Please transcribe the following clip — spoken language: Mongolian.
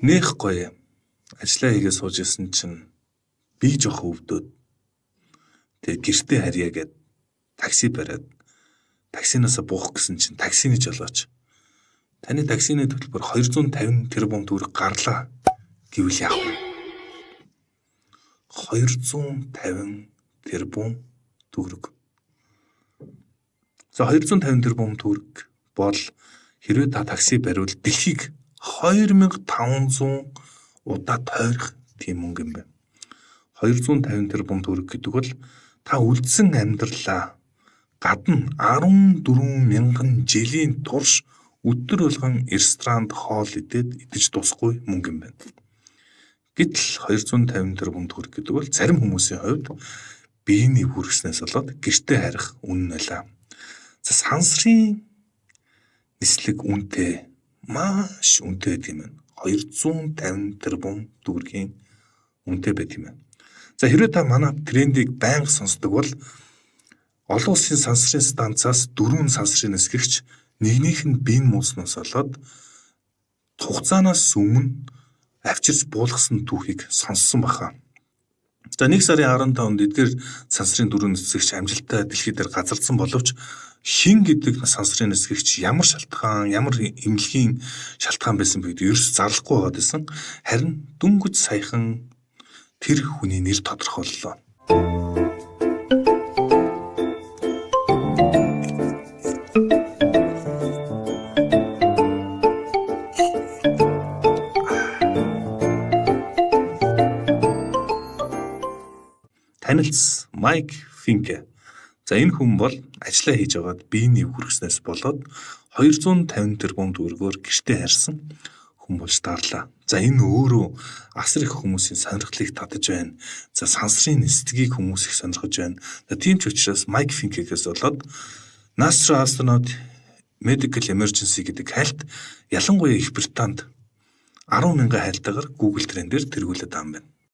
Нэх гоё. Ажлаа хийгээ сууж исэн чинь би жоох өвдөөд тэгээ гэртээ харьяа гэд такси бариад таксинаасаа буух гэсэн чинь таксины жолооч таны таксины төлбөр 250 тэрбум төгрөг гарлаа гэвэл яах вэ? 250 тэрбум төгрөг. За 250 тэрбум төгрөг бол хэрвээ та такси бариул дэлхийг 2500 удаа тойрох тийм мөнгө юм байна. 250 тэрбум төгрөг гэдэг бол та үлдсэн амьдралаа гадна 14,000 жилийн турш өдөр болгон ресторанд хоол идэж дуусахгүй мөнгө юм байна. Гэтэл 250 тэрбум төгрөг гэдэг бол зарим хүмүүсийн хувьд биений хүргэснээс болоод гэртээ харих үнэн байлаа. За сансрын нислэг үнэтэй маш үнэтэй гэдэг юм байна. 250 тэрбум төгрөгийн үнэтэй байдаг юм байна. За хэрвээ та манай трендийг байнга сонсдог бол олон улсын сансрын станцаас 4 сансрын нисгэгч нэгнийх нь биеийн мууснаас болоод хугацаанаас өмнө авчирч буулгасан түүхийг сонссон баха. За 1 сарын 15-нд эдгээр сансрын 4 нисгэгч амжилттай дэлхий дээр газардсан боловч хин гэдэг сансрын нисгэгч ямар шалтгаан, ямар эмнэлгийн шалтгаан байсан бэ гэдэг ерөөс зарлахгүй байгаад байсан. Харин дөнгөж саяхан тэр хүний нэр тодорхойллоо. Танилц Майк Финке. За энэ хүн бол ажиллаа хийж байгаад биений хүргэснээс болоод 250 тэрбум төгрөгөөр гэртээ харьсан хүн болж таарлаа. За энэ өөрөө асар их хүмүүсийн сонирхлыг татаж байна. За сансрын нисдгийг хүмүүс их сонирхож байна. Тийм ч учраас Майк Финкегээс болоод NASA Astronaut Medical Emergency гэдэг хайлт ялангуяа Их Британд 10,000 хайлтаагаар Google Trend дээр тэргүүлээд байгаа юм байна.